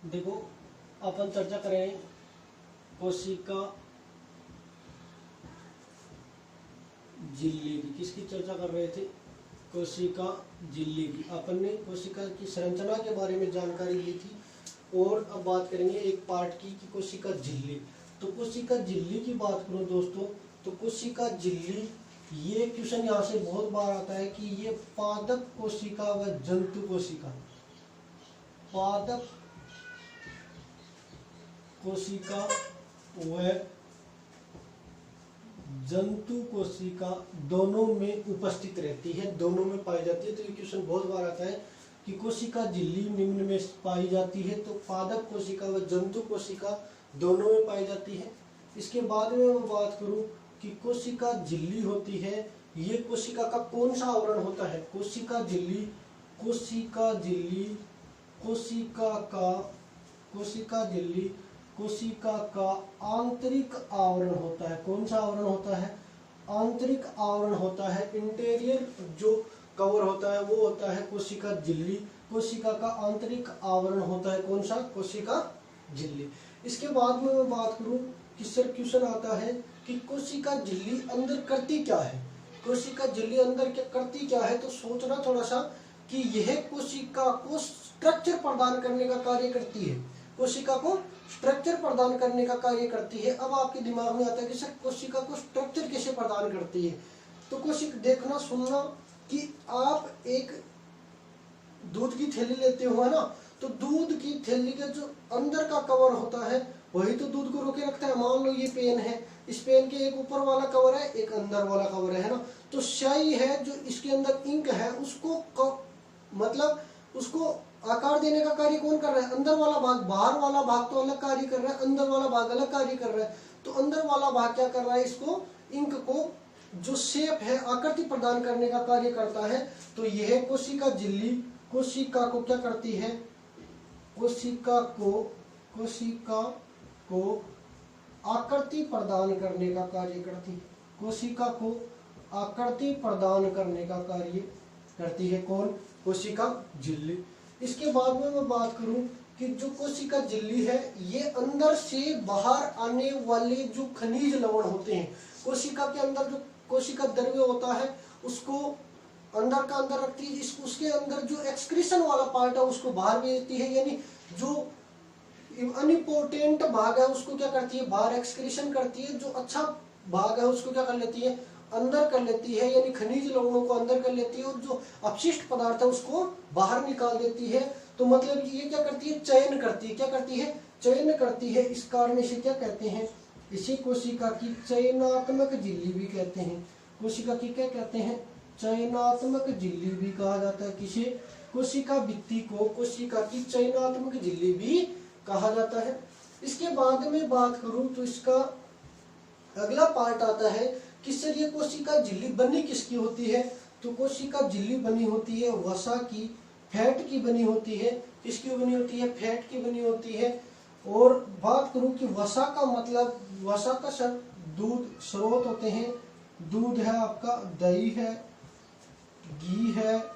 देखो अपन चर्चा करें कोशिका झिल्ली की। किसकी चर्चा कर रहे थे? कोशिका झिल्ली की। अपन ने कोशिका की संरचना के बारे में जानकारी ली थी और अब बात करेंगे एक पार्ट की कि कोशिका झिल्ली। तो कोशिका झिल्ली की बात करूं दोस्तों, तो कोशिका झिल्ली, ये क्वेश्चन यहाँ से बहुत बार आता है कि ये पादप कोशिका व जंतु कोशिका, पादप कोशिका व जंतु कोशिका दोनों में उपस्थित रहती है, दोनों में पाई जाती है। तो ये क्वेश्चन बहुत बार आता है कि कोशिका झिल्ली निम्न में पाई जाती है, तो पादप कोशिका व जंतु कोशिका दोनों में पाई जाती है। इसके बाद में मैं बात करूं कि कोशिका झिल्ली होती है, ये कोशिका का कौन सा आवरण होता है? कोशिका झिल्ली, कोशिका झिल्ली, कोशिका झिल्ली कोशिका का आंतरिक आवरण होता है। कौन सा आवरण होता है? आंतरिक आवरण होता है। इंटीरियर जो कवर होता है वो होता है कोशिका झिल्ली। कोशिका का आंतरिक आवरण होता है कौन सा? कोशिका झिल्ली। इसके बाद में मैं बात करूं कि सर क्वेश्चन आता है कि कोशिका झिल्ली अंदर करती क्या है? कोशिका झिल्ली अंदर क्या करती क्या है? तो सोचना थोड़ा सा कि यह कोशिका को स्ट्रक्चर प्रदान करने का कार्य करती है। कोशिका को स्ट्रक्चर प्रदान करने का कार्य करती है। अब आपके दिमाग में आता है कि सर कोशिका को स्ट्रक्चर कैसे प्रदान करती है? तो कोशिका देखना सुनना कि आप एक दूध की थैली लेते हो, है ना, तो दूध की थैली का जो अंदर का कवर होता है वही तो दूध को रोके रखता है। मान लो ये पेन है, इस पेन के एक ऊपर वाला कवर है, एक अंदर वाला कवर है ना, तो स्याही है जो इसके अंदर इंक है उसको मतलब उसको आकार देने का कार्य कौन कर रहा है? अंदर वाला भाग। बाहर वाला भाग तो अलग कार्य कर रहा है, अंदर वाला भाग अलग कार्य कर रहा है। तो अंदर वाला भाग क्या कर रहा है? इसको इंक को जो शेप है, आकृति प्रदान करने का कार्य करता है। तो यह कोशिका झिल्ली कोशिका को क्या करती है? कोशिका को आकृति प्रदान करने का कार्य करती है। कोशिका को आकृति प्रदान करने का कार्य करती है कौन? कोशिका झिल्ली। इसके बाद में मैं बात करूं कि जो कोशिका झिल्ली है ये अंदर से बाहर आने वाले जो खनिज लवण होते हैं, कोशिका के अंदर जो कोशिका द्रव्य होता है उसको अंदर का अंदर रखती है। उसके अंदर जो एक्सक्रीशन वाला पार्ट है उसको बाहर भेजती है, यानी जो अनइम्पोर्टेंट भाग है उसको क्या करती है? बाहर एक्सक्रीशन करती है। जो अच्छा भाग है उसको क्या कर लेती है? अंदर कर लेती है, यानी खनिज लवणों को अंदर कर लेती है और जो अपशिष्ट पदार्थ है उसको बाहर निकाल देती है। तो मतलब ये क्या करती है? चयन करती है। क्या करती है? चयन करती है। इस कारण इसे क्या कहते हैं? इसी कोशिका की चयनात्मक झिल्ली भी कहते हैं। कोशिका की क्या कहते हैं? चयनात्मक झिल्ली भी कहा जाता है। किसे? कोशिका भित्ति को कोशिका की चयनात्मक झिल्ली भी कहा जाता है। इसके बाद में बात करूं तो इसका अगला पार्ट आता है कि सर ये कोशिका झिल्ली बनी किसकी होती है? तो कोशिका झिल्ली बनी होती है वसा की, फैट की बनी होती है। किसकी बनी होती है? फैट की बनी होती है। और बात करूं कि वसा का मतलब, वसा का शब्द दूध स्रोत होते हैं। दूध है आपका, दही है, घी है,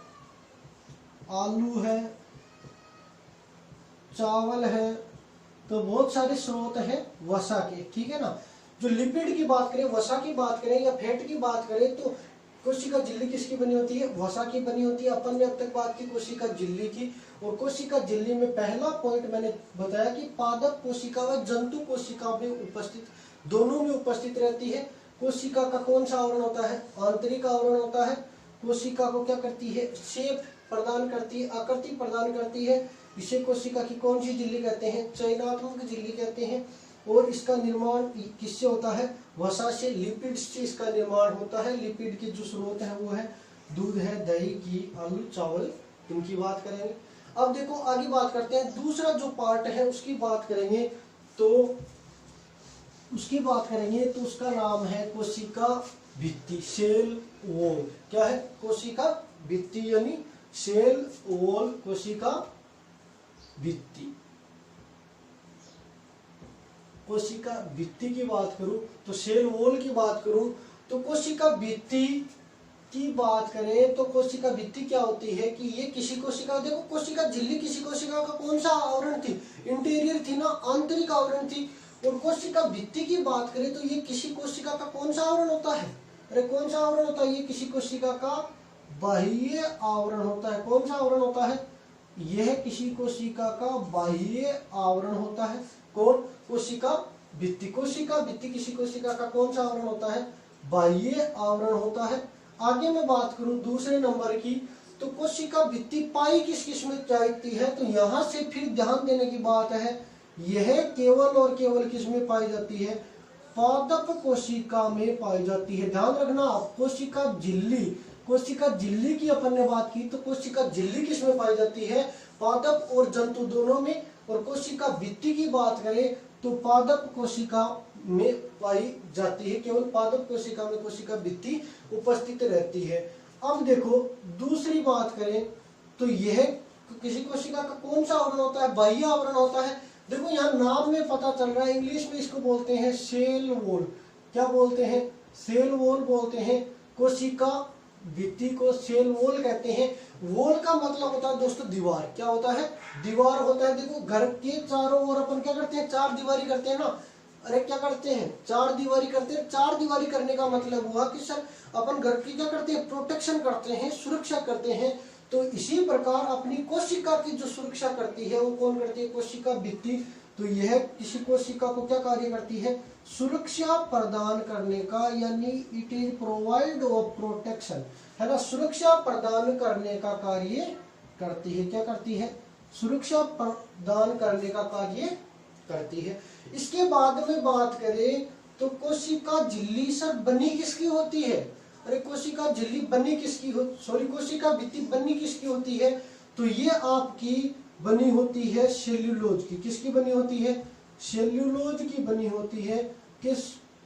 आलू है, चावल है, तो बहुत सारे स्रोत हैं वसा के, ठीक है ना। जो लिपिड की बात करें, वसा की बात करें या फैट की बात करें तो कोशिका झिल्ली किसकी बनी होती है? वसा की बनी होती है। अपन ने अब तक बात की कोशिका झिल्ली की, और कोशिका झिल्ली में पहला पॉइंट मैंने बताया कि पादप कोशिका व जंतु कोशिका में उपस्थित, दोनों में उपस्थित रहती है। कोशिका का कौन सा आवरण होता है? आंतरिक आवरण होता है। कोशिका को क्या करती है? शेप प्रदान करती है, आकृति प्रदान करती है। इसे कोशिका की कौन सी झिल्ली कहते हैं? चयनात्मक झिल्ली कहते हैं। और इसका निर्माण किससे होता है? वसा से, लिपिड से इसका निर्माण होता है। लिपिड के जो स्रोत है वो है दूध है, दही, घी, आलू, चावल, इनकी बात करेंगे। अब देखो आगे बात करते हैं, दूसरा जो पार्ट है उसकी बात करेंगे तो उसका नाम है कोशिका भित्ति, सेल वॉल। क्या है? कोशिका भित्ति यानी सेल वॉल, कोशिका भित्ति। कोशिका भित्ति की बात करूं तो सेल वॉल की बात करूं तो कोशिका भित्ति की बात करें तो कोशिका भित्ति क्या होती है कि ये किसी कोशिका, देखो कोशिका झिल्ली किसी कोशिका का कौन सा आवरण थी, इंटीरियर थी ना, आंतरिक आवरण थी। और कोशिका भित्ति की बात करें तो ये किसी कोशिका का कौन सा आवरण होता है, अरे कौन सा आवरण होता है, ये किसी कोशिका का बाह्य आवरण होता है। कौन सा आवरण होता है, यह किसी कोशिका का बाह्य आवरण होता है। कौन, कोशिका भित्ति। कोशिका भित्ति किसी कोशिका का कौन सा आवरण होता है, बाह्य आवरण होता है। आगे मैं बात करूं दूसरे नंबर की, तो कोशिका भित्ति पाई किस किस में जाती है, तो यहां से फिर ध्यान देने की बात है, यह केवल और केवल किस में पाई जाती है, पादप कोशिका में पाई जाती है। ध्यान रखना आप, कोशिका झिल्ली, कोशिका झिल्ली की अपन ने बात की, तो कोशिका झिल्ली किस में पाई जाती है, पादप और जंतु दोनों में। और कोशिका भित्ति की बात करें तो पादप कोशिका में पाई जाती है, केवल पादप कोशिका में कोशिका भित्ति उपस्थित रहती है। अब देखो दूसरी बात करें तो यह किसी कोशिका का कौन सा आवरण होता है, बाह्य आवरण होता है। देखो यहाँ नाम में पता चल रहा है, इंग्लिश में इसको बोलते हैं सेल वॉल। क्या बोलते हैं, सेल वॉल बोलते हैं। कोशिका भित्ति को सेल वॉल कहते हैं। वॉल का मतलब होता है दोस्तों दीवार। क्या होता है, दीवार होता है। देखो घर के चारों ओर अपन क्या करते हैं, चार दीवारी करते हैं ना, अरे क्या करते हैं, चार दीवारी करते हैं। चार दीवारी करने का मतलब हुआ कि सर अपन घर की क्या करते हैं, प्रोटेक्शन करते हैं, सुरक्षा करते हैं। तो इसी प्रकार अपनी कोशिका की जो सुरक्षा करती है वो कौन करती है, कोशिका भित्ति। तो यह किसी कोशिका को क्या कार्य करती है, सुरक्षा प्रदान करने का, यानी it is provide of protection, है ना, सुरक्षा प्रदान करने का कार्य करती है। क्या करती है, सुरक्षा प्रदान करने का कार्य करती है। इसके बाद में बात करें तो कोशिका झिल्ली सर बनी किसकी होती है, अरे कोशिका झिल्ली बनी किसकी हो, सॉरी कोशिका भित्ति बनी किसकी होती है, तो ये आपकी बनी होती है सेल्यूलोज की। किसकी बनी होती है, सेल्यूलोज की बनी होती है। किस,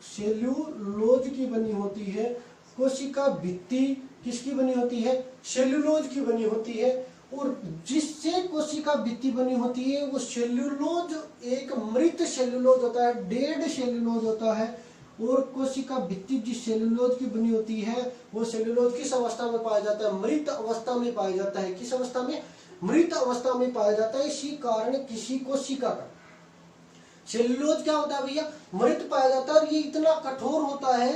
सेल्यूलोज की बनी होती है। कोशिका भित्ति किसकी बनी होती है, सेल्यूलोज की बनी होती है। और जिससे कोशिका भित्ति बनी होती है वो सेल्यूलोज एक मृत सेल्यूलोज होता है, डेड सेल्यूलोज होता है। और कोशिका भित्ति जिस सेल्यूलोज की बनी होती है वो सेल्यूलोज किस अवस्था में पाया जाता है, मृत अवस्था में पाया जाता है। किस अवस्था में, मृत अवस्था में पाया जाता है। इसी कारण किसी कोशिका का सेल्यूलोज क्या होता है भैया, मृत पाया जाता है। और ये इतना कठोर होता है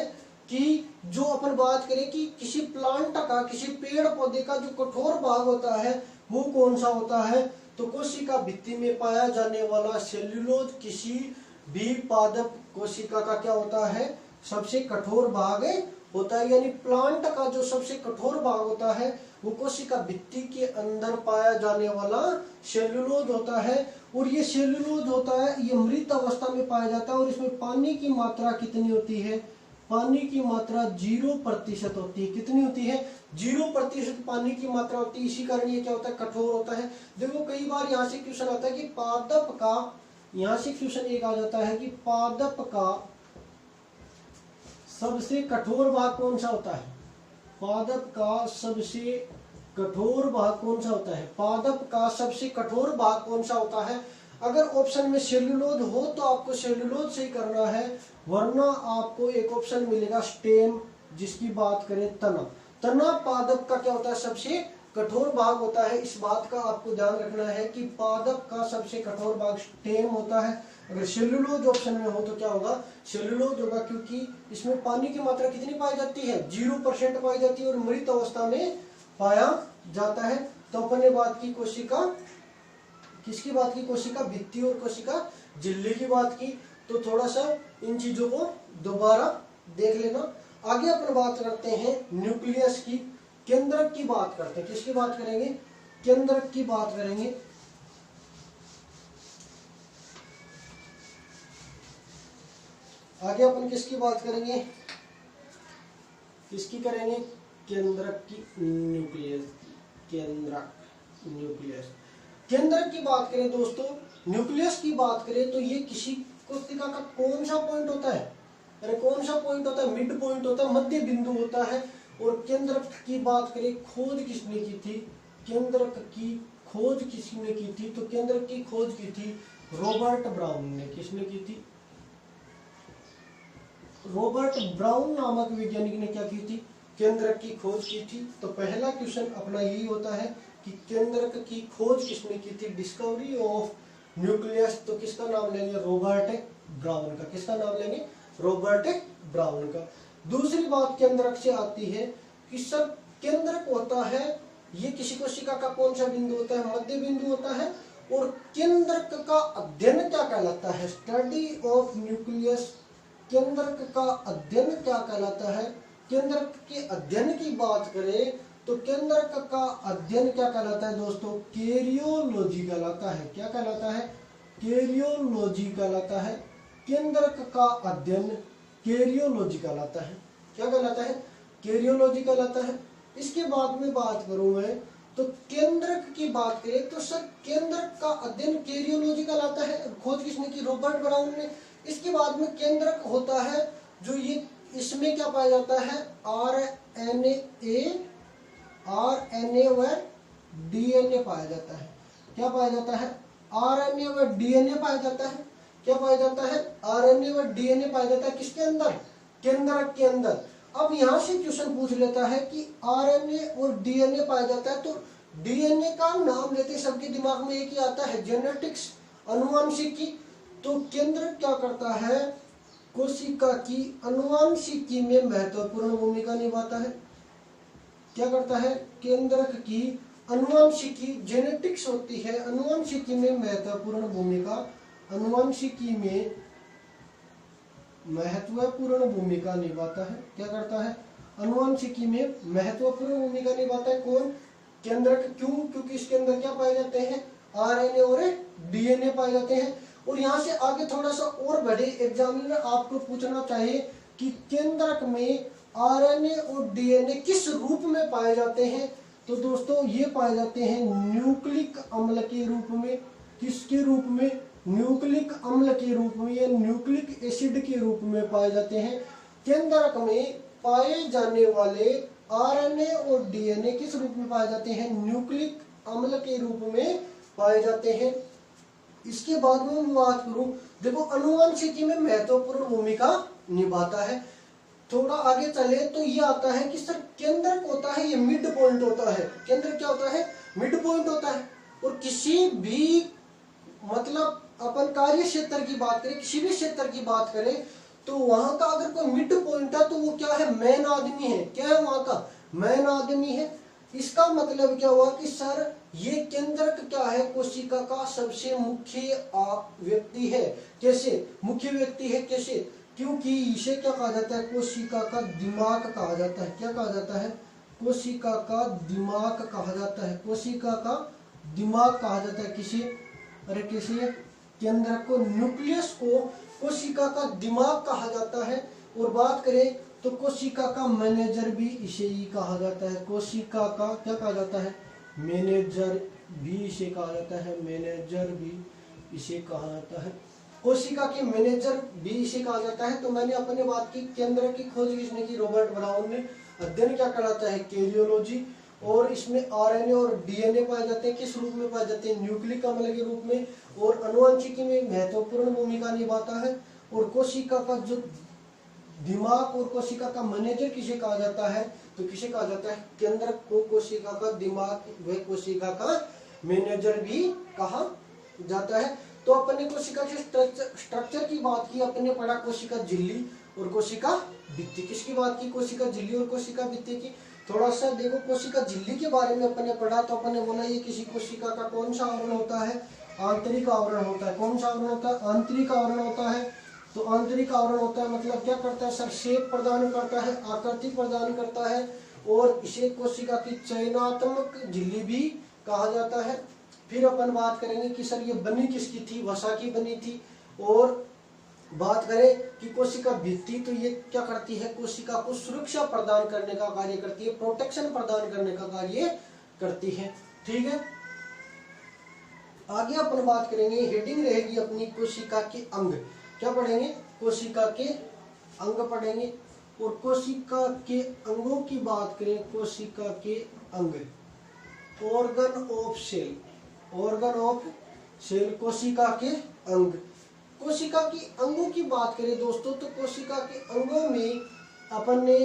कि जो अपन बात करें कि किसी प्लांट का, किसी पेड़ पौधे का जो कठोर भाग होता है वो कौन सा होता है, तो कोशिका भित्ति में पाया जाने वाला सेल्यूलोज किसी भी पादप कोशिका का क्या होता है, सबसे कठोर भाग होता है। यानी प्लांट का जो सबसे कठोर भाग होता है वो कोशिका भित्ति के अंदर पाया जाने वाला सेल्यूलोज होता है। और ये सेल्यूलोज होता है, ये मृत अवस्था में पाया जाता है। और इसमें पानी की मात्रा कितनी होती है, पानी की मात्रा 0% होती है। कितनी होती है, 0% पानी की मात्रा होती है। इसी कारण ये क्या होता है, कठोर होता है। देखो कई बार यहाँ से क्वेश्चन आता है कि पादप का, यहाँ से क्वेश्चन एक आ जाता है कि पादप का सबसे कठोर भाग कौन सा होता है, पादप का सबसे कठोर भाग कौन सा होता है, पादप का सबसे कठोर भाग कौन सा होता है। अगर ऑप्शन में सेल्यूलोज हो तो आपको सेल्यूलोज से ही करना है, वरना आपको एक ऑप्शन मिलेगा स्टेम, जिसकी बात करें तना। तना पादप का क्या होता है, सबसे कठोर भाग होता है। इस बात का आपको ध्यान रखना है कि पादप का सबसे कठोर भाग स्टेम होता है। अगर सेल्यूलोज ऑप्शन में हो तो क्या होगा, सेल्यूलोज होगा, क्योंकि इसमें पानी की मात्रा कितनी पाई जाती है, 0% पाई जाती है और मृत अवस्था में पाया जाता है। तो अपन ने बात की कोशिका, किसकी बात की, कोशिका भित्ति और कोशिका झिल्ली की बात की। तो थोड़ा सा इन चीजों को दोबारा देख लेना। आगे अपन बात करते हैं न्यूक्लियस की, केंद्रक की बात करते हैं। किसकी बात करेंगे, केंद्रक की बात करेंगे। आगे अपन किसकी बात करेंगे, किसकी करेंगे, केंद्रक की, न्यूक्लियस, केंद्रक, न्यूक्लियस। केंद्रक की बात करें दोस्तों, न्यूक्लियस की बात करें तो ये किसी कोशिका का कौन सा पॉइंट होता है, अरे कौन सा पॉइंट होता है, मिड पॉइंट होता है, मध्य बिंदु होता है। और केंद्रक की बात करें, खोज किसने की थी, केंद्रक की खोज किसने की थी, तो केंद्रक की खोज की थी रॉबर्ट ब्राउन ने। किसने की थी, रॉबर्ट ब्राउन नामक वैज्ञानिक ने क्या की थी, केंद्रक की खोज की थी? तो पहला क्वेश्चन अपना यही होता है कि केंद्रक की खोज किसने की थी? Discovery of nucleus. तो किसका नाम लेंगे? रॉबर्ट ब्राउन का। किसका नाम लेंगे? रॉबर्ट ब्राउन का। दूसरी बात केंद्रक से आती है कि सर केंद्रक होता है ये किसी कोशिका का कौन सा बिंदु होता है? मध्य बिंदु होता है। और केंद्रक का अध्ययन क्या कहलाता है? Study of nucleus. केंद्रक का अध्ययन क्या कहलाता है? केंद्रक के अध्ययन की बात करें तो केंद्रक का अध्ययन क्या कहलाता है दोस्तों? कैरियोलॉजी कहलाता है। क्या कहलाता है? कैरियोलॉजी कहलाता है। केंद्रक का अध्ययन कैरियोलॉजी कहलाता है। क्या कहलाता है? कैरियोलॉजी कहलाता है। इसके बाद में बात करूं मैं तो केंद्रक की बात करें तो सर केंद्रक का अध्ययन कैरियोलॉजी कहलाता है। खोज किसने की? रॉबर्ट ब्राउन ने। इसके बाद में केंद्रक होता है जो ये इसमें क्या पाया जाता है? आरएनए व डीएनए पाया जाता है। क्या पाया जाता है? आरएनए व डीएनए पाया जाता है। क्या पाया जाता है? आरएनए व डीएनए पाया जाता है। किसके अंदर? केंद्रक के अंदर। अब यहां से क्वेश्चन पूछ लेता है कि आरएनए और डीएनए पाया जाता है, तो डीएनए का नाम लेते सबके दिमाग में एक ही आता है, जेनेटिक्स, अनुवांशिकी। तो केंद्रक क्या करता है? कोशिका की अनुवांशिकी में महत्वपूर्ण भूमिका निभाता है। क्या करता है? केंद्रक की अनुवांशिकी, जेनेटिक्स होती है, अनुवांशिकी में महत्वपूर्ण भूमिका, अनुवांशिकी में महत्वपूर्ण भूमिका निभाता है। क्या करता है? अनुवांशिकी में महत्वपूर्ण भूमिका निभाता है। कौन? केंद्रक। क्यों? क्योंकि इसके अंदर क्या पाए जाते हैं? आरएनए और डीएनए पाए जाते हैं। और यहाँ से आगे थोड़ा सा और बढ़े, एग्जामिनर आपको पूछना चाहिए कि केंद्रक में आरएनए और डीएनए किस रूप में पाए जाते हैं? तो दोस्तों ये पाए जाते हैं न्यूक्लिक अम्ल के रूप में। किसके रूप में? न्यूक्लिक अम्ल के रूप में या न्यूक्लिक एसिड के रूप में पाए जाते हैं। केंद्रक में पाए जाने वाले आरएनए और डीएनए किस रूप में पाए जाते हैं? न्यूक्लिक अम्ल के रूप में पाए जाते हैं। इसके बाद में मैं बात करूं, देखो अनुवांशिकी में महत्वपूर्ण भूमिका निभाता है। थोड़ा आगे चले तो ये आता है कि सर केंद्रक होता है ये मिड पॉइंट होता है। केंद्रक क्या होता है? मिड पॉइंट होता है। और किसी भी मतलब अपन कार्य क्षेत्र की बात करें, किसी भी क्षेत्र की बात करें तो वहां का अगर कोई मिड पॉइंट है तो वो क्या है? मेन आदमी है। क्या है वहां का? मेन आदमी है। इसका मतलब क्या हुआ कि सर ये केंद्रक क्या है? कोशिका का सबसे मुख्य व्यक्ति है। कैसे मुख्य व्यक्ति है? कैसे? क्योंकि इसे क्या कहा जाता है? कोशिका का दिमाग कहा जाता है। क्या कहा जाता है? कोशिका का दिमाग कहा जाता है। कोशिका का दिमाग कहा जाता है। किसी अरे किसी केंद्रक को, न्यूक्लियस को कोशिका का दिमाग कहा जाता है। और बात करें तो कोशिका का मैनेजर भी इसे ही कहा जाता है। कोशिका का क्या कहा जाता है? मैनेजर भी इसे कहा जाता है। मैनेजर भी इसे कहा जाता है। कोशिका के मैनेजर भी इसे कहा जाता है। तो मैंने अपने बात की, केंद्रक की खोज किसने की? रॉबर्ट ब्राउन ने। अध्ययन क्या कराता है? कैरियोलॉजी। और इसमें आरएनए और डीएनए पाए जाते हैं। किस रूप में पाए जाते हैं? न्यूक्लिक अम्ल के रूप में। और अनुवांशिकी में महत्वपूर्ण भूमिका निभाता है। और कोशिका का जो दिमाग और कोशिका का मैनेजर किसे कहा जाता है? तो किसे कहा जाता है? केंद्रक को कोशिका का दिमाग व कोशिका का मैनेजर भी कहा जाता है। तो अपने कोशिका के स्ट्रक्चर की बात की, अपने पढ़ा कोशिका झिल्ली और कोशिका भित्ति। किसकी बात की? कोशिका झिल्ली और कोशिका भित्ति की। थोड़ा सा देखो, कोशिका झिल्ली के बारे में अपने पढ़ा तो अपने बोला ये किसी कोशिका का कौन सा आवरण होता है? आंतरिक आवरण होता है। कौन सा आवरण होता है? आंतरिक आवरण होता है। तो आंतरिक आवरण होता है मतलब क्या करता है सर? शेप प्रदान करता है, आकृति प्रदान करता है। और इसे कोशिका की चयनात्मक झिल्ली भी कहा जाता है। फिर अपन बात करेंगे कि सर ये बनी किसकी थी? वसा की बनी थी। और बात करें कि कोशिका भित्ति, तो ये क्या करती है? कोशिका को सुरक्षा प्रदान करने का कार्य करती है, प्रोटेक्शन प्रदान करने का कार्य करती है। ठीक है, आगे अपन बात करेंगे, हेडिंग रहेगी अपनी कोशिका के अंग। क्या पढ़ेंगे? कोशिका के अंग पढ़ेंगे। और कोशिका के अंगों की बात करें, कोशिका के अंग, organ of cell, organ of cell, कोशिका के अंग। कोशिका की अंगों की बात करें दोस्तों तो कोशिका के अंगों में अपन ने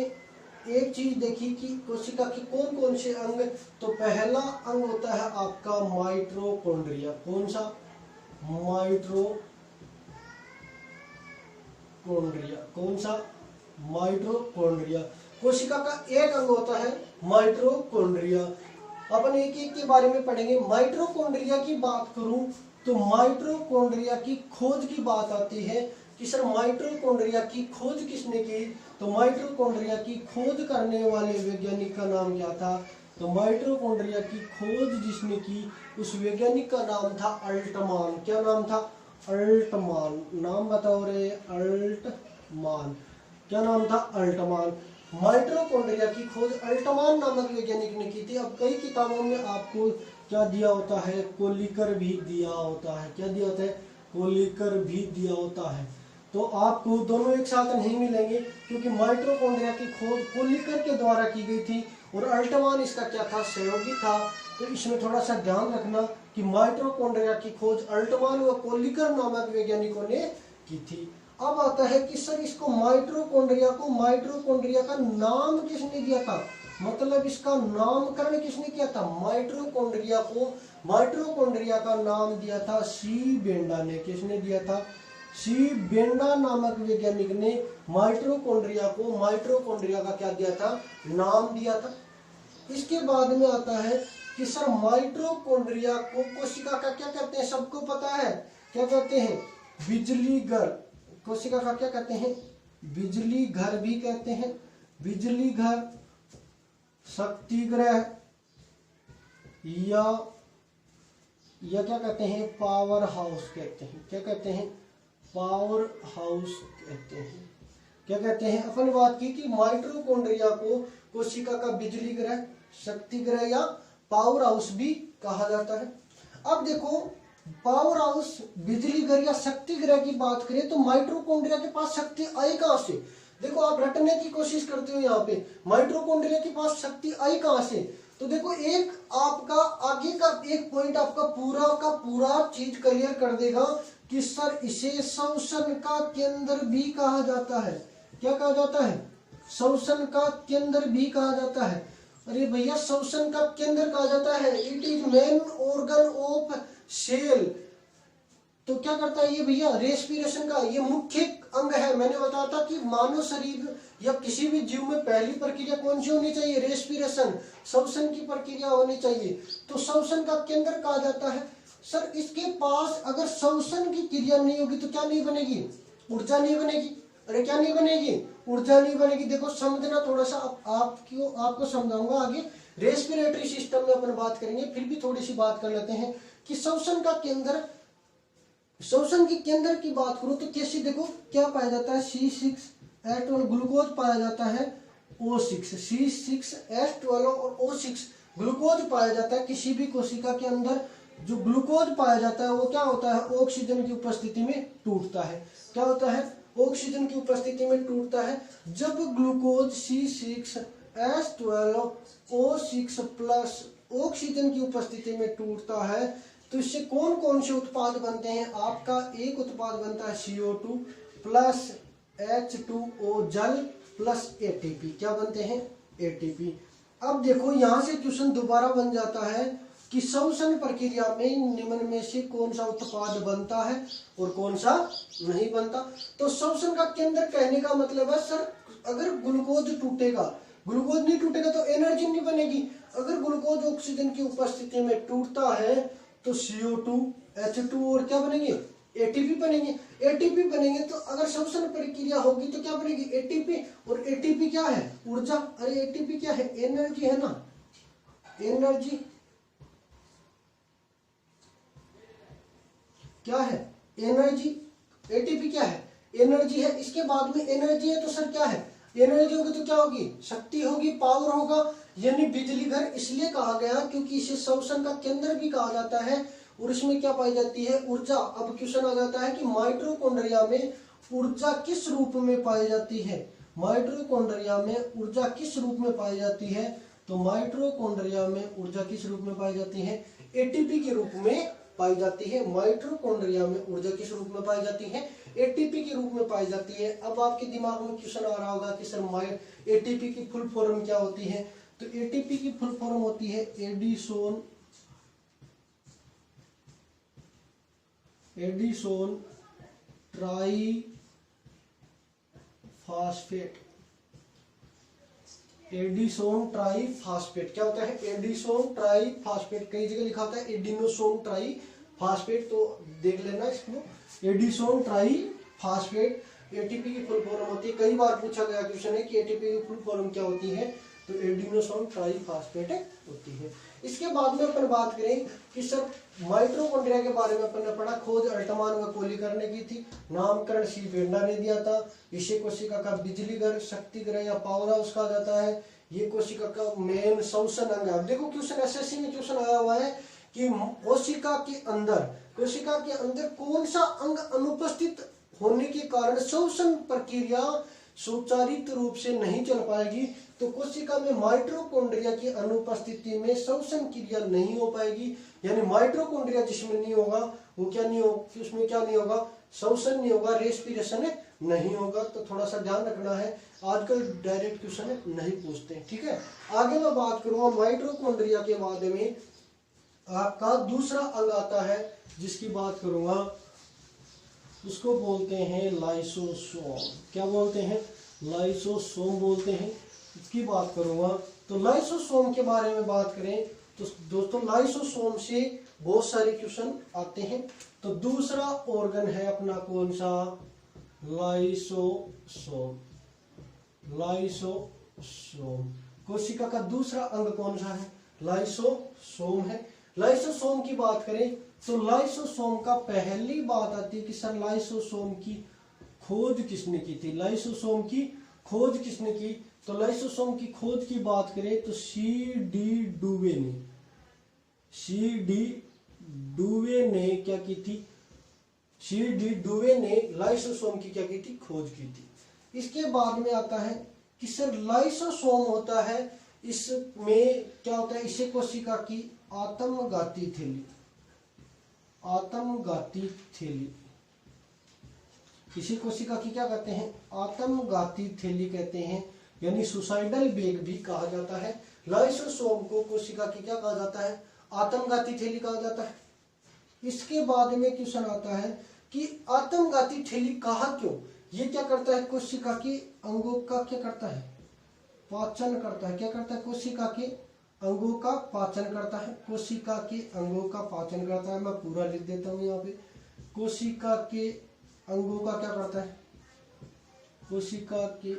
एक चीज देखी कि कोशिका के कौन कौन से अंग, तो पहला अंग होता है आपका माइटोकॉन्ड्रिया। कौन सा? माइटोकॉन्ड्रिया। कौन सा? माइटोकॉन्ड्रिया। कोशिका का एक अंग होता है माइटोकॉन्ड्रिया। अपन एक एक के बारे में पढ़ेंगे। माइटोकॉन्ड्रिया की बात करूं तो माइटोकॉन्ड्रिया की खोज की बात आती है कि सर माइटोकॉन्ड्रिया की खोज किसने की? तो माइटोकॉन्ड्रिया की खोज करने वाले वैज्ञानिक का नाम क्या था? तो माइटोकॉन्ड्रिया की खोज जिसने की उस वैज्ञानिक का नाम था अल्टमान। क्या नाम था? अल्टमान। नाम बताओ रे। अल्टमान। क्या नाम था? अल्टमान। माइटोकॉन्ड्रिया की खोज अल्टमान नामक वैज्ञानिक ने की थी। अब कई किताबों में आपको क्या दिया होता है? कोलिकर भी दिया होता है। क्या दिया होता है? कोलिकर भी दिया होता है। तो आपको दोनों एक साथ नहीं मिलेंगे क्योंकि माइटोकॉन्ड्रिया की खोज कोलिकर के द्वारा की गई थी और अल्टमान इसका क्या था? सहयोगी था। तो इसमें थोड़ा सा ध्यान रखना कि माइटोकॉन्ड्रिया की खोज अल्टमान व कोलिकर नामक वैज्ञानिकों ने की थी। अब आता है कि सर इसको माइटोकॉन्ड्रिया का नाम किसने दिया था? मतलब इसका नामकरण किसने किया था? माइटोकॉन्ड्रिया का नाम दिया था सी बेंडा ने। किसने दिया था? सी बेंडा नामक वैज्ञानिक ने माइटोकॉन्ड्रिया का क्या दिया था? नाम दिया था। इसके बाद में आता है कि सर माइटोकॉन्ड्रिया को कोशिका का क्या कहते हैं? सबको पता है। क्या कहते हैं? बिजली घर। कोशिका का क्या कहते हैं? बिजली घर भी कहते हैं। बिजली घर, शक्ति ग्रह या क्या कहते हैं? पावर हाउस कहते हैं। क्या कहते हैं? पावर हाउस कहते हैं। क्या कहते हैं? अपन बात की कि माइटोकॉन्ड्रिया को कोशिका का बिजली ग्रह, शक्ति ग्रह या पावर हाउस भी कहा जाता है। अब देखो पावर हाउस, बिजली घर या शक्ति ग्रह की बात करें तो माइटोकॉन्ड्रिया के पास शक्ति आई कहां से? देखो आप रटने की कोशिश करते हो यहाँ पे, माइटोकॉन्ड्रिया के पास शक्ति आई कहां से? तो देखो एक आपका आगे का एक पॉइंट आपका पूरा चीज क्लियर कर देगा कि सर इसे श्वसन का केंद्र भी कहा जाता है। क्या कहा जाता है? श्वसन का केंद्र भी कहा जाता है। अरे भैया श्वसन का केंद्र कहा जाता है। It is main organ of cell. तो क्या करता है ये भैया? रेस्पिरेशन का ये मुख्य अंग है। मैंने बताया था कि मानव शरीर या किसी भी जीव में पहली प्रक्रिया कौन सी होनी चाहिए? रेस्पिरेशन, श्वसन की प्रक्रिया होनी चाहिए। तो श्वसन का केंद्र कहा जाता है। सर इसके पास अगर श्वसन की क्रिया नहीं होगी तो क्या नहीं बनेगी? ऊर्जा नहीं बनेगी। अरे क्या नहीं बनेगी? ऊर्जा नहीं बनेगी। देखो समझना थोड़ा सा, आपको समझाऊंगा आगे। रेस्पिरेटरी सिस्टम में अपन बात करेंगे, फिर भी थोड़ी सी बात कर लेते हैं कि श्वसन का केंद्र, श्वसन के केंद्र की बात करूं तो कैसे? देखो क्या पाया जाता है? C6H12 ग्लूकोज पाया जाता है। O6 C6H12 और O6 ग्लूकोज पाया जाता है। किसी भी कोशिका के अंदर जो ग्लूकोज पाया जाता है वो क्या होता है? ऑक्सीजन की उपस्थिति में टूटता है। क्या होता है? ऑक्सीजन की उपस्थिति में टूटता है। जब glucose C6H12 O6 plus oxygen की उपस्थिति में टूटता है तो इससे कौन कौन से उत्पाद बनते हैं? आपका एक उत्पाद बनता है CO2 प्लस H2O जल प्लस ATP। क्या बनते हैं? ATP। अब देखो यहां से क्वेश्चन दोबारा बन जाता है कि श्वसन प्रक्रिया में निम्न में से कौन सा उत्पाद बनता है और कौन सा नहीं बनता? तो श्वसन का केंद्र कहने का मतलब है सर अगर ग्लूकोज टूटेगा, ग्लूकोज नहीं टूटेगा तो एनर्जी नहीं बनेगी। अगर ग्लूकोज ऑक्सीजन की उपस्थिति में टूटता है तो CO2 H2 और क्या बनेंगे? ATP बनेंगे। ATP बनेंगे तो अगर श्वसन प्रक्रिया होगी तो क्या बनेगी? ATP। और ATP क्या है? ऊर्जा। अरे ATP क्या है? एनर्जी है ना, एनर्जी। क्या है? एनर्जी। ATP क्या है? एनर्जी है। इसके बाद में एनर्जी है तो सर क्या है? एनर्जी होगी तो क्या होगी? शक्ति होगी, पावर होगा, यानी बिजली घर। इसलिए कहा गया क्योंकि इसे श्वसन का केंद्र भी कहा जाता है और इसमें क्या पाई जाती है? ऊर्जा। अब क्वेश्चन आ जाता है कि माइटोकॉन्ड्रिया में ऊर्जा किस रूप में पाई जाती है? माइटोकॉन्ड्रिया में ऊर्जा किस रूप में पाई जाती है? तो माइटोकॉन्ड्रिया में ऊर्जा किस रूप में पाई जाती है? ATP के रूप में पाई जाती है? माइटोकॉन्ड्रिया में ऊर्जा किस रूप में पाई जाती है? एटीपी के रूप में पाई जाती है। अब आपके दिमाग में क्वेश्चन आ रहा होगा कि सर एटीपी की फुल फॉर्म क्या होती है? तो एटीपी की फुल फॉर्म होती है एडिसोन ट्राई फास्फेट। एडिसोन ट्राई फास्फेट क्या होता है? एडिसोन ट्राई फास्फेट, कई जगह लिखा होता है एडिनोसोन ट्राई फास्फेट, तो देख लेना इसको। एडिसोन ट्राई फास्फेट एटीपी की फुल फॉर्म होती है। कई बार पूछा गया क्वेश्चन है कि एटीपी की फुल फॉर्म क्या होती है? तो एडिनोसोन ट्राई फास्फेट होती है। इसके बाद में अपन बात करें कि सर माइटोकॉन्ड्रिया के बारे में अपन ने पढ़ा, खोज अल्टमान व कोहलीकर ने की थी, नामकरण सी वेंडा ने दिया था। इसे कोशिका का बिजली घर, शक्ति ग्रह या पावर हाउस कहा जाता है। ये कोशिका का मेन श्वसन अंग है। अब देखो क्वेश्चन एसएससी में क्वेश्चन आया हुआ है कि कोशिका के अंदर कौन सा अंग अनुपस्थित होने के कारण श्वसन प्रक्रिया सुचारित रूप से नहीं चल पाएगी? तो कोशिका में माइटोकॉन्ड्रिया की अनुपस्थिति में श्वसन क्रिया नहीं हो पाएगी, यानी माइटोकॉन्ड्रिया जिसमें नहीं होगा वो क्या नहीं होगा, उसमें क्या नहीं होगा? श्वसन नहीं होगा, रेस्पिरेशन नहीं होगा। तो थोड़ा सा ध्यान रखना है, आजकल डायरेक्ट क्वेश्चन नहीं पूछते हैं, ठीक है। आगे मैं बात करूंगा माइटोकॉन्ड्रिया के बारे में। आपका दूसरा अंग आता है जिसकी बात करूंगा, उसको बोलते हैं लाइसोसोम। क्या बोलते हैं? लाइसोसोम बोलते हैं। इसकी बात करूंगा तो लाइसोसोम के बारे में बात करें तो दोस्तों लाइसोसोम से बहुत सारे क्वेश्चन आते हैं। तो दूसरा ऑर्गन है अपना कौन सा? लाइसोसोम। कोशिका का दूसरा अंग कौन सा है? लाइसोसोम है। लाइसोसोम की बात करें तो लाइसोसोम का पहली बात आती है कि सर लाइसोसोम की खोज किसने की थी? लाइसोसोम की खोज किसने की? तो लाइसोसोम की खोज की बात करें तो सी.डी. डुवे ने क्या की थी? सी.डी. डुवे ने लाइसोसोम की क्या की थी? खोज की थी। इसके बाद में आता है कि सर लाइसोसोम होता है, इसमें क्या होता है? इसे कोशिका की आत्मघाती थैली, इसी कोशिका की क्या कहते हैं? आत्मघाती थैली कहते हैं, यानी सुसाइडल बैग भी कहा जाता है। लाइसोसोम को कोशिका की क्या कहा जाता है? आत्मघाती थैली कहा जाता है। इसके बाद में क्वेश्चन आता है कि आत्मघाती थैली कहा क्यों? ये क्या करता है? कोशिका के अंगों का क्या करता है? पाचन करता है। क्या करता है? कोशिका के अंगों का पाचन करता है। कोशिका के अंगों का पाचन करता है। मैं पूरा लिख देता हूं यहाँ पे। कोशिका के अंगों का क्या करता है? कोशिका के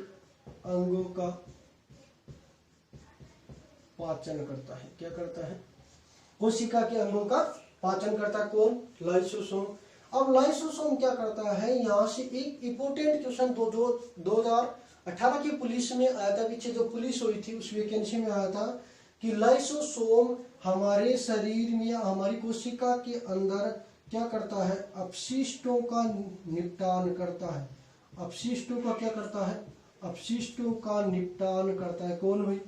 अंगों का पाचन करता है। क्या करता है? कोशिका के अंगों का पाचन करता है। कौन? लाइसोसोम। अब लाइसोसोम क्या करता है? यहाँ से एक इंपोर्टेंट क्वेश्चन 2018 की पुलिस में आया था, पीछे जो पुलिस हुई थी उस वैकेंसी में आया था कि लाइसोसोम हमारे शरीर में, हमारी कोशिका के अंदर क्या करता है? अपशिष्टों का निपटान करता है। अपशिष्टों का क्या करता है? अपशिष्टों का निपटान करता है। कौन भाई?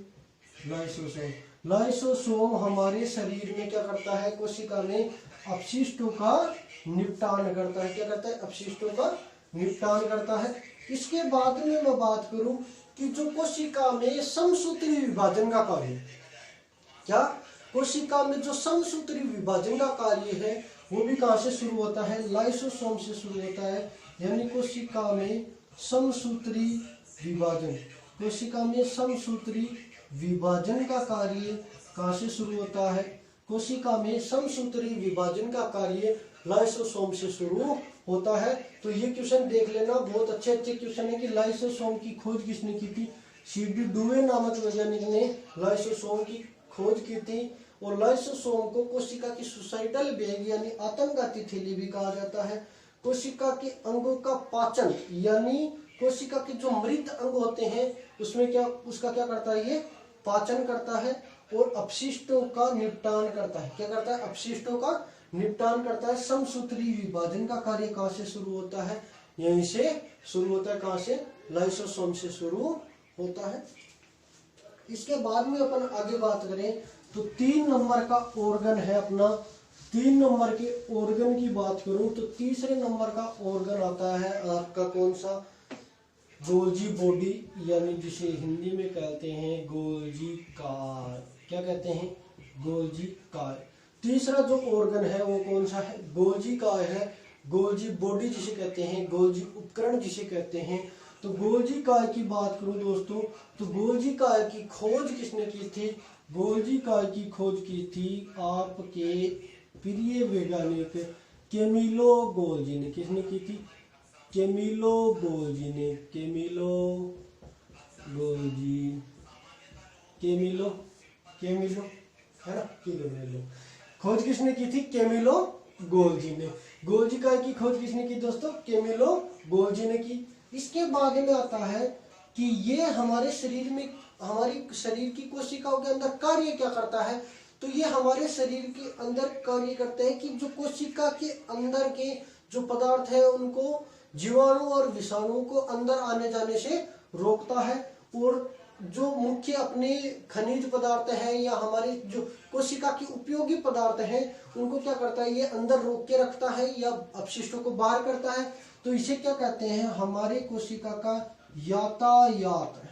लाइसोसोम। लाइसोसोम हमारे शरीर में क्या करता है? कोशिका में अपशिष्टों का निपटान करता है। क्या करता है? अपशिष्टों का निपटान करता है। इसके बाद में मैं बात करूं कि जो कोशिका में समसूत्री विभाजन का कार्य, क्या कोशिका में जो समसूत्री विभाजन का कार्य है वो भी कहां से शुरू होता है? लाइसोसोम से शुरू होता है। यानी कोशिका में समसूत्री विभाजन, कोशिका में समसूत्री विभाजन का कार्य कहां से शुरू होता है? कोशिका में समसूत्री विभाजन का कार्य लाइसोसोम से शुरू होता है। तो ये क्वेश्चन देख लेना, बहुत अच्छे क्वेश्चन है कि लाइसोसोम की खोज किसने की थी? सी.डी. डुवे नामक वैज्ञानिक ने लाइसोसोम की खोज की थी। और लाइसोसोम को कोशिका की सुसाइडल बैग यानी आत्मघाती थैली भी कहा जाता है। कोशिका के अंगों का पाचन, यानी कोशिका के जो मृत अंग होते हैं उसमें क्या, उसका क्या करता है? ये पाचन करता है और अपशिष्टों का निपटान करता है। क्या करता है? अपशिष्टों का निपटान करता है। समसूत्री विभाजन का कार्य कहां से शुरू होता है? यहीं से शुरू होता है। कहां से? लाइसोसोम से शुरू होता है। इसके बाद में अपन आगे बात करें तो 3 नंबर का ऑर्गन है अपना, 3 नंबर के ऑर्गन की बात करूं तो तीसरे नंबर का ऑर्गन आता है आपका कौन सा, गोल्जी बॉडी, यानी जिसे हिंदी में कहते हैं गोल्जी काय। क्या कहते हैं, गोल्जी काय। तीसरा जो ऑर्गन है वो कौन सा है, गोल्जी काय है। गोल्जी बॉडी जिसे कहते हैं, गोल्जी उपकरण जिसे कहते हैं। तो गोल्जी काय की बात करूं दोस्तों, तो गोल्जी काय की खोज किसने की थी, गोल्जी काय की खोज की थी आपके प्रिय वैज्ञानिक कैमिलो गोल्जी ने। किसने की थी, कैमिलो गोल्जी ने। कैमिलो गोल्जी, कैमिलो कैमिलो है ना, कैमिलो खोज किसने की थी, कैमिलो गोल्जी ने। गोल्जी काय की खोज किसने की दोस्तों, कैमिलो गोल्जी ने की। इसके बाद में आता है कि ये हमारे शरीर में, हमारी शरीर की कोशिकाओं के अंदर कार्य क्या करता है। तो ये हमारे शरीर के अंदर कार्य करते हैं कि जो कोशिका के अंदर के जो पदार्थ है उनको, जीवाणु और विषाणु को अंदर आने जाने से रोकता है, और जो मुख्य अपने खनिज पदार्थ है या हमारे जो कोशिका के उपयोगी पदार्थ हैं उनको क्या करता है, ये अंदर रोक के रखता है या अपशिष्टों को बाहर करता है। तो इसे क्या कहते हैं, हमारे कोशिका का यातायात,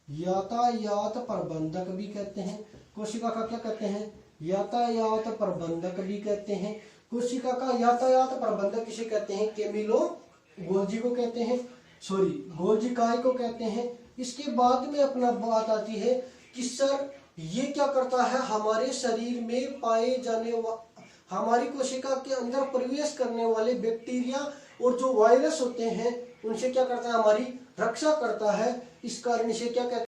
यातायात प्रबंधक भी कहते हैं। कोशिका का क्या कहते हैं, यातायात प्रबंधक भी कहते हैं। कोशिका का यातायात प्रबंधक किसे कहते हैं, कैमिलो गोल्जी को कहते हैं, सॉरी गोल्जी काय को कहते हैं। इसके बाद में अपना बात आती है कि सर ये क्या करता है, हमारे शरीर में पाए जाने हमारी कोशिका के अंदर प्रवेश करने वाले बैक्टीरिया और जो वायरस होते हैं उनसे क्या करता है, हमारी रक्षा करता है। इस कारण इसे क्या कहते हैं,